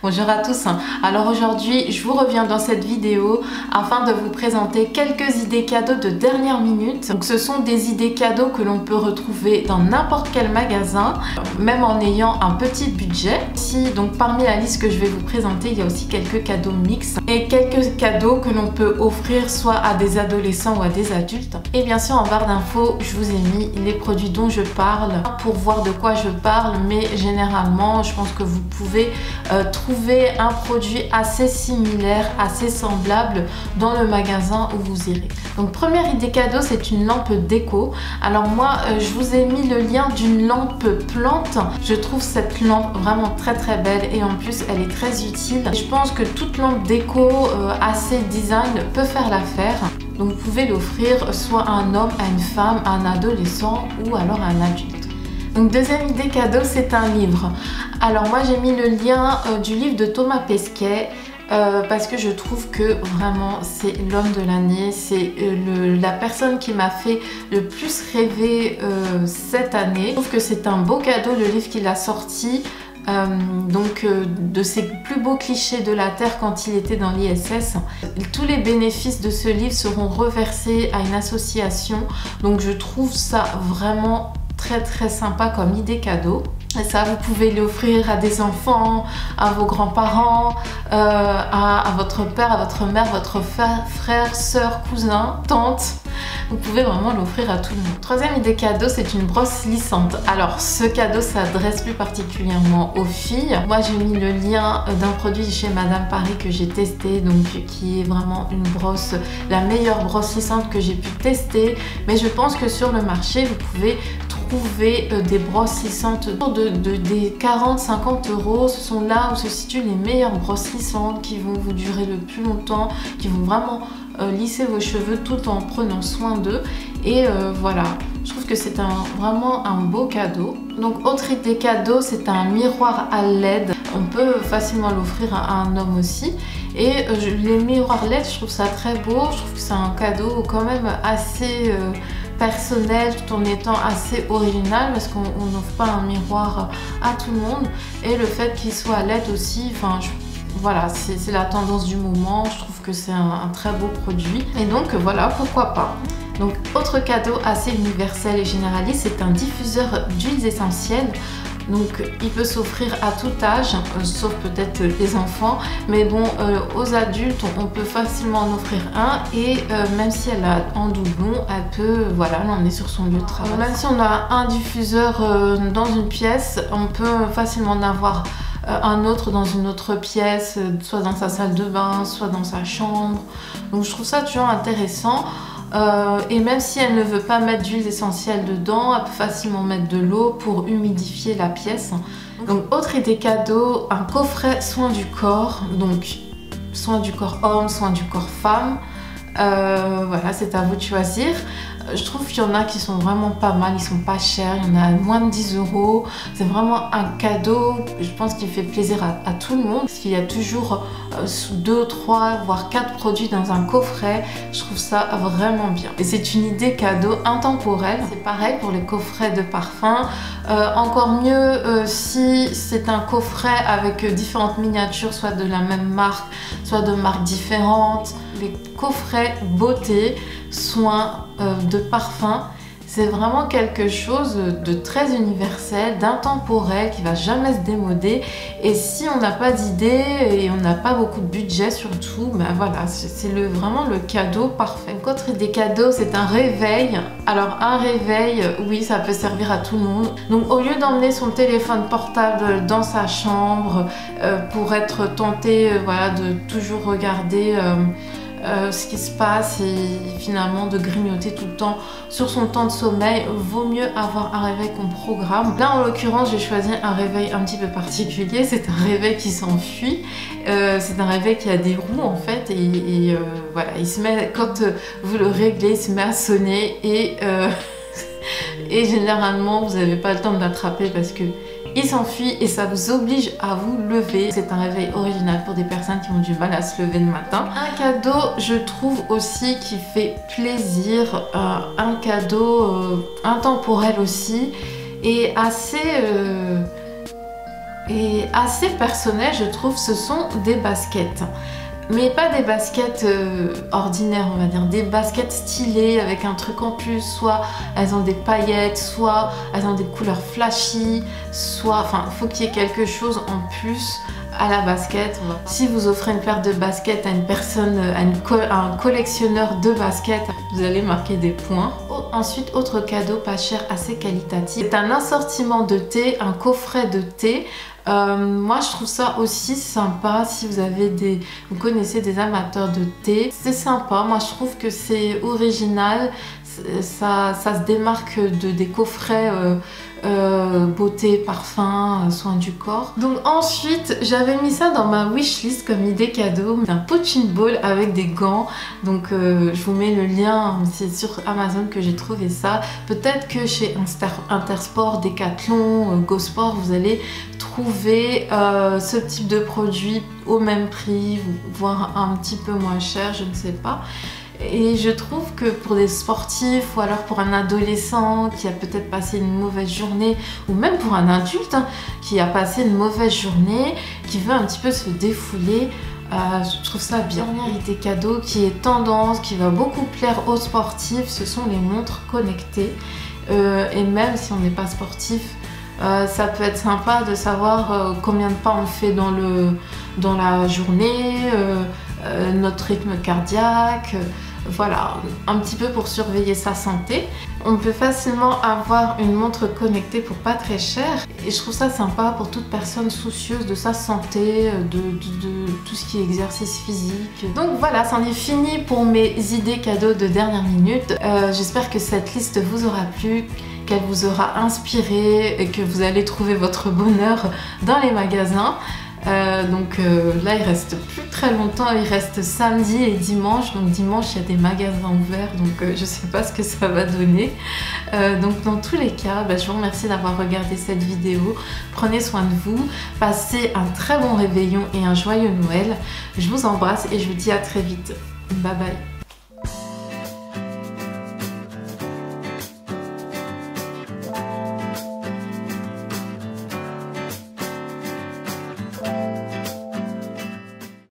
Bonjour à tous. Alors aujourd'hui, je vous reviens dans cette vidéo afin de vous présenter quelques idées cadeaux de dernière minute. Donc ce sont des idées cadeaux que l'on peut retrouver dans n'importe quel magasin, même en ayant un petit budget. Si donc parmi la liste que je vais vous présenter, il y a aussi quelques cadeaux mixtes et quelques cadeaux que l'on peut offrir soit à des adolescents ou à des adultes. Et bien sûr en barre d'infos, je vous ai mis les produits dont je parle pour voir de quoi je parle, mais généralement je pense que vous pouvez trouver un produit assez similaire, assez semblable dans le magasin où vous irez. Donc première idée cadeau, c'est une lampe déco. Alors moi je vous ai mis le lien d'une lampe plante. Je trouve cette lampe vraiment très belle et en plus elle est très utile. Je pense que toute lampe déco assez design peut faire l'affaire. Donc vous pouvez l'offrir soit à un homme, à une femme, à un adolescent ou alors à un adulte. Donc deuxième idée cadeau, c'est un livre. Alors moi j'ai mis le lien du livre de Thomas Pesquet parce que je trouve que vraiment c'est l'homme de l'année, c'est la personne qui m'a fait le plus rêver cette année. Je trouve que c'est un beau cadeau, le livre qu'il a sorti. De ses plus beaux clichés de la Terre quand il était dans l'ISS. Tous les bénéfices de ce livre seront reversés à une association, donc je trouve ça vraiment très sympa comme idée cadeau. Et ça, vous pouvez l'offrir à des enfants, à vos grands-parents, à votre père, à votre mère, votre frère, soeur, cousin, tante. Vous pouvez vraiment l'offrir à tout le monde. Troisième idée cadeau, c'est une brosse lissante. Alors ce cadeau s'adresse plus particulièrement aux filles. Moi j'ai mis le lien d'un produit chez Madame Paris que j'ai testé, donc qui est vraiment une brosse, la meilleure brosse lissante que j'ai pu tester. Mais je pense que sur le marché, vous pouvez trouver des brosses lissantes des 40-50 €. Ce sont là où se situent les meilleures brosses lissantes qui vont vous durer le plus longtemps, qui vont vraiment lisser vos cheveux tout en prenant soin d'eux. Et voilà, je trouve que c'est vraiment un beau cadeau. Donc autre idée cadeau, c'est un miroir à LED. On peut facilement l'offrir à un homme aussi. Et les miroirs LED, je trouve ça très beau. Je trouve que c'est un cadeau quand même assez personnel tout en étant assez original parce qu'on n'offre pas un miroir à tout le monde. Et le fait qu'il soit à LED aussi, enfin voilà, c'est la tendance du moment. Je trouve que c'est un très beau produit. Et donc voilà, pourquoi pas. Donc autre cadeau assez universel et généraliste, c'est un diffuseur d'huiles essentielles. Donc il peut s'offrir à tout âge, sauf peut-être les enfants, mais bon, aux adultes on peut facilement en offrir un et même si elle a en doublon, elle peut l'emmener sur son lieu de travail. Même si on a un diffuseur dans une pièce, on peut facilement en avoir un autre dans une autre pièce, soit dans sa salle de bain, soit dans sa chambre. Donc je trouve ça toujours intéressant. Et même si elle ne veut pas mettre d'huile essentielle dedans, elle peut facilement mettre de l'eau pour humidifier la pièce. Donc autre idée cadeau, un coffret soin du corps. Donc soin du corps homme, soin du corps femme. Voilà, c'est à vous de choisir. Je trouve qu'il y en a qui sont vraiment pas mal, ils sont pas chers, il y en a moins de 10 €. C'est vraiment un cadeau, je pense qu'il fait plaisir à tout le monde parce qu'il y a toujours 2, 3, voire 4 produits dans un coffret. Je trouve ça vraiment bien. Et c'est une idée cadeau intemporelle. C'est pareil pour les coffrets de parfum. Encore mieux si c'est un coffret avec différentes miniatures, soit de la même marque, soit de marques différentes. Les coffrets beauté, soins, de parfum, c'est vraiment quelque chose de très universel, d'intemporel, qui va jamais se démoder. Et si on n'a pas d'idée et on n'a pas beaucoup de budget surtout, ben voilà, c'est vraiment le cadeau parfait. Donc autre idée cadeau, c'est un réveil. Alors un réveil, oui, ça peut servir à tout le monde. Donc au lieu d'emmener son téléphone portable dans sa chambre pour être tenté de toujours regarder ce qui se passe et finalement de grignoter tout le temps sur son temps de sommeil, vaut mieux avoir un réveil qu'on programme. Là en l'occurrence j'ai choisi un réveil un petit peu particulier, c'est un réveil qui s'enfuit, c'est un réveil qui a des roues en fait et voilà, il se met, quand vous le réglez, il se met à sonner et généralement vous n'avez pas le temps de l'attraper parce que il s'enfuit et ça vous oblige à vous lever. C'est un réveil original pour des personnes qui ont du mal à se lever le matin. Un cadeau, je trouve aussi, qui fait plaisir, un cadeau intemporel aussi et assez Et assez personnel, je trouve, ce sont des baskets. Mais pas des baskets ordinaires, on va dire, des baskets stylées avec un truc en plus, soit elles ont des paillettes, soit elles ont des couleurs flashy, soit, enfin, il faut qu'il y ait quelque chose en plus à la basket. Si vous offrez une paire de baskets à une personne, à un collectionneur de baskets, vous allez marquer des points. Ensuite, autre cadeau pas cher, assez qualitatif, c'est un assortiment de thé, un coffret de thé. Moi je trouve ça aussi sympa si vous connaissez des amateurs de thé, c'est sympa. Moi je trouve que c'est original, ça se démarque des coffrets beauté, parfum, soins du corps. Donc ensuite j'avais mis ça dans ma wishlist comme idée cadeau, un punching ball avec des gants. Donc je vous mets le lien, c'est sur Amazon que j'ai trouvé ça. Peut-être que chez Intersport, Decathlon, Go Sport, vous allez trouver ce type de produit au même prix, voire un petit peu moins cher, je ne sais pas. Et je trouve que pour des sportifs ou alors pour un adolescent qui a peut-être passé une mauvaise journée, ou même pour un adulte qui a passé une mauvaise journée, qui veut un petit peu se défouler, je trouve ça bien. Dernière idée cadeau qui est tendance, qui va beaucoup plaire aux sportifs, ce sont les montres connectées. Et même si on n'est pas sportif, ça peut être sympa de savoir combien de pas on fait dans la journée, notre rythme cardiaque, voilà, un petit peu pour surveiller sa santé. On peut facilement avoir une montre connectée pour pas très cher et je trouve ça sympa pour toute personne soucieuse de sa santé, de tout ce qui est exercice physique. Donc voilà, c'en est fini pour mes idées cadeaux de dernière minute. J'espère que cette liste vous aura plu, qu'elle vous aura inspiré et que vous allez trouver votre bonheur dans les magasins. Là il reste plus très longtemps, il reste samedi et dimanche. Donc dimanche il y a des magasins ouverts, donc je sais pas ce que ça va donner. Donc dans tous les cas, je vous remercie d'avoir regardé cette vidéo. Prenez soin de vous, passez un très bon réveillon et un joyeux Noël. Je vous embrasse et je vous dis à très vite. Bye bye.